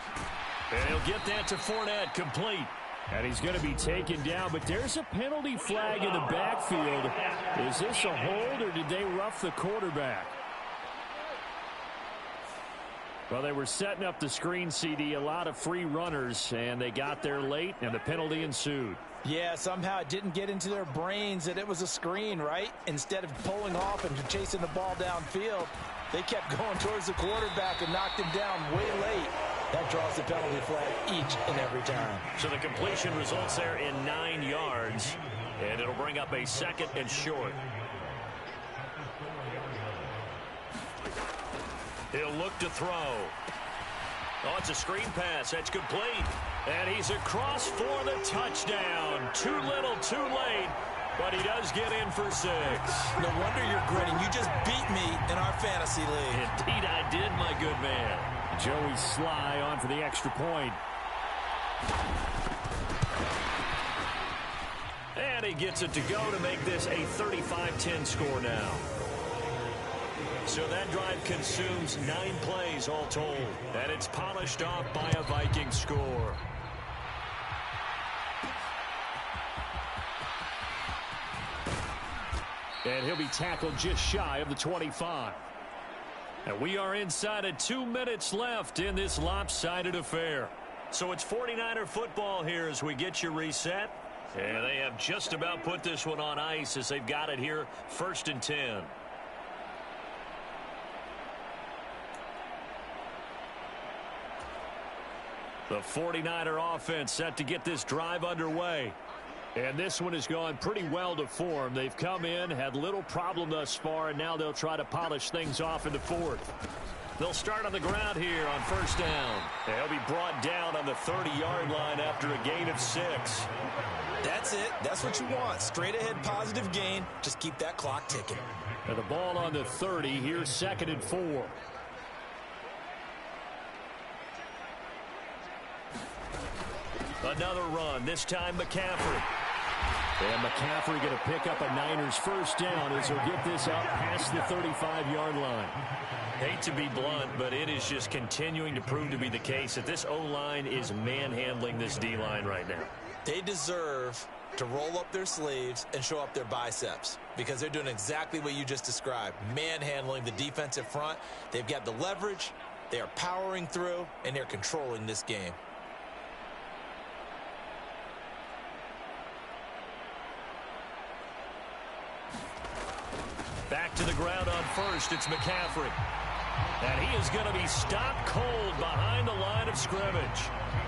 And he'll get that to Fournette, complete. And he's going to be taken down, but there's a penalty flag in the backfield. Is this a hold, or did they rough the quarterback? Well, they were setting up the screen, CD, a lot of free runners, and they got there late, and the penalty ensued. Yeah, somehow it didn't get into their brains that it was a screen, right? Instead of pulling off and chasing the ball downfield, they kept going towards the quarterback and knocked him down way late. That draws the penalty flag each and every time. So the completion results there in 9 yards, and it'll bring up a 2nd and short. He'll look to throw. Oh, it's a screen pass. That's complete. And he's across for the touchdown. Too little, too late. But he does get in for 6. No wonder you're grinning. You just beat me in our fantasy league. Indeed I did, my good man. Joey Sly on for the extra point. And he gets it to go to make this a 35-10 score now. So that drive consumes 9 plays all told. And it's polished off by a Viking score. And he'll be tackled just shy of the 25. And we are inside of 2 minutes left in this lopsided affair. So it's 49er football here as we get you reset. And they have just about put this one on ice as they've got it here, 1st and 10. The 49er offense set to get this drive underway. And this one has gone pretty well to form. They've come in, had little problem thus far, and now they'll try to polish things off in the 4th. They'll start on the ground here on 1st down. They'll be brought down on the 30-yard line after a gain of 6. That's it. That's what you want. Straight ahead positive gain. Just keep that clock ticking. And the ball on the 30. Here's 2nd and 4. Another run, this time McCaffrey. And McCaffrey going to pick up a Niners first down as he'll get this out past the 35-yard line. Hate to be blunt, but it is just continuing to prove to be the case that this O-line is manhandling this D-line right now. They deserve to roll up their sleeves and show up their biceps because they're doing exactly what you just described, manhandling the defensive front. They've got the leverage, they are powering through, and they're controlling this game. Back to the ground on first. It's McCaffrey. And he is going to be stopped cold behind the line of scrimmage.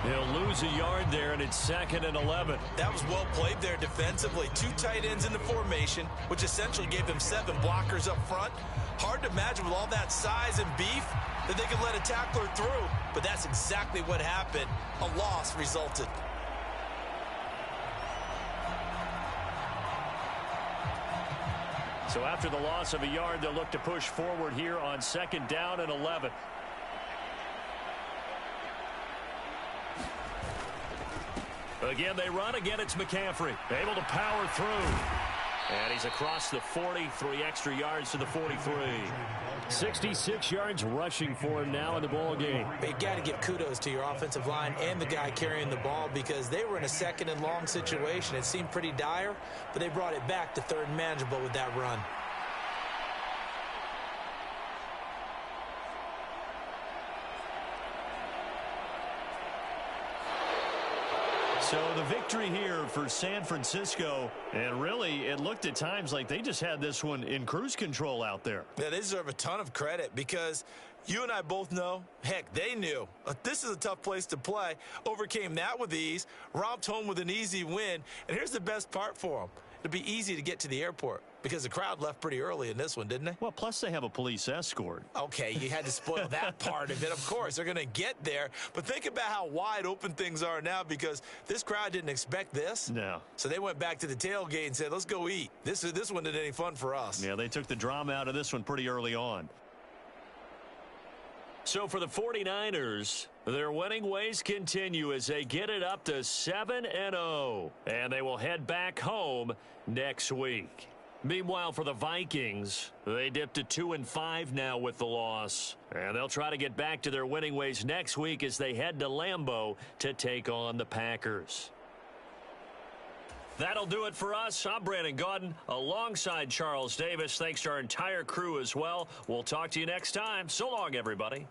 He'll lose a yard there, and it's 2nd and 11. That was well played there defensively. 2 tight ends in the formation, which essentially gave them 7 blockers up front. Hard to imagine with all that size and beef that they could let a tackler through, but that's exactly what happened. A loss resulted. So after the loss of a yard, they'll look to push forward here on 2nd down and 11. Again, they run. Again, it's McCaffrey. Able to power through. And he's across the 40, 3 extra yards to the 43. 66 yards rushing for him now in the ball game. But you got to give kudos to your offensive line and the guy carrying the ball because they were in a 2nd and long situation. It seemed pretty dire, but they brought it back to 3rd and manageable with that run. So the victory here for San Francisco, and really it looked at times like they just had this one in cruise control out there. Yeah, they deserve a ton of credit because you and I both know, heck, they knew. This is a tough place to play. Overcame that with ease, romped home with an easy win, and here's the best part for them. It'll be easy to get to the airport because the crowd left pretty early in this one, didn't they? Well, plus they have a police escort. Okay, you had to spoil that part of it. Of course, they're going to get there. But think about how wide open things are now because this crowd didn't expect this. No. So they went back to the tailgate and said, let's go eat. This one isn't any fun for us. Yeah, they took the drama out of this one pretty early on. So for the 49ers, their winning ways continue as they get it up to 7-0. And they will head back home next week. Meanwhile, for the Vikings, they dipped to 2-5 now with the loss. And they'll try to get back to their winning ways next week as they head to Lambeau to take on the Packers. That'll do it for us. I'm Brandon Gaudin alongside Charles Davis. Thanks to our entire crew as well. We'll talk to you next time. So long, everybody.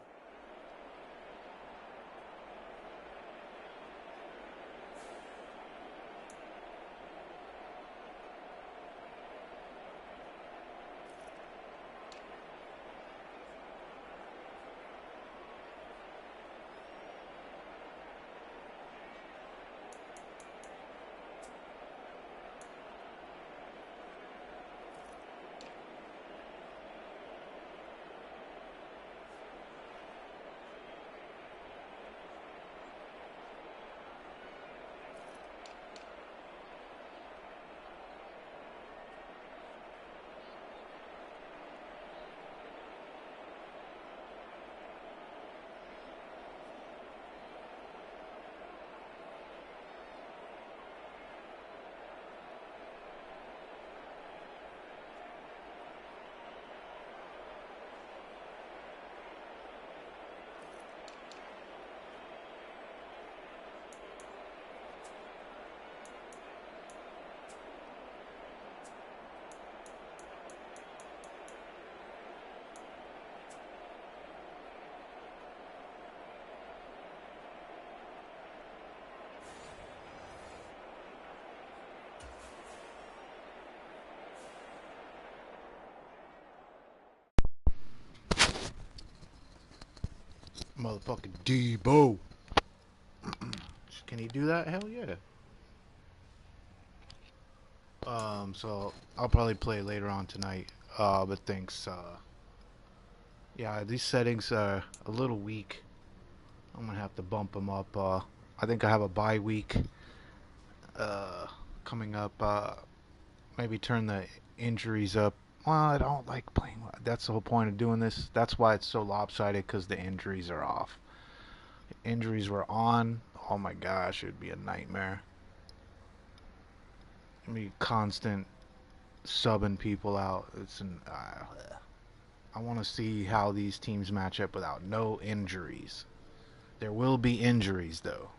Motherfucking Debo. Can he do that? Hell yeah. So I'll probably play later on tonight. But thanks. Yeah, these settings are a little weak. I'm gonna have to bump them up. I think I have a bye week coming up. Maybe turn the injuries up. Well, I don't like playing. That's the whole point of doing this. That's why it's so lopsided, because the injuries are off. If injuries were on, oh my gosh, it would be a nightmare. It'd be constant subbing people out. I want to see how these teams match up without no injuries. There will be injuries, though.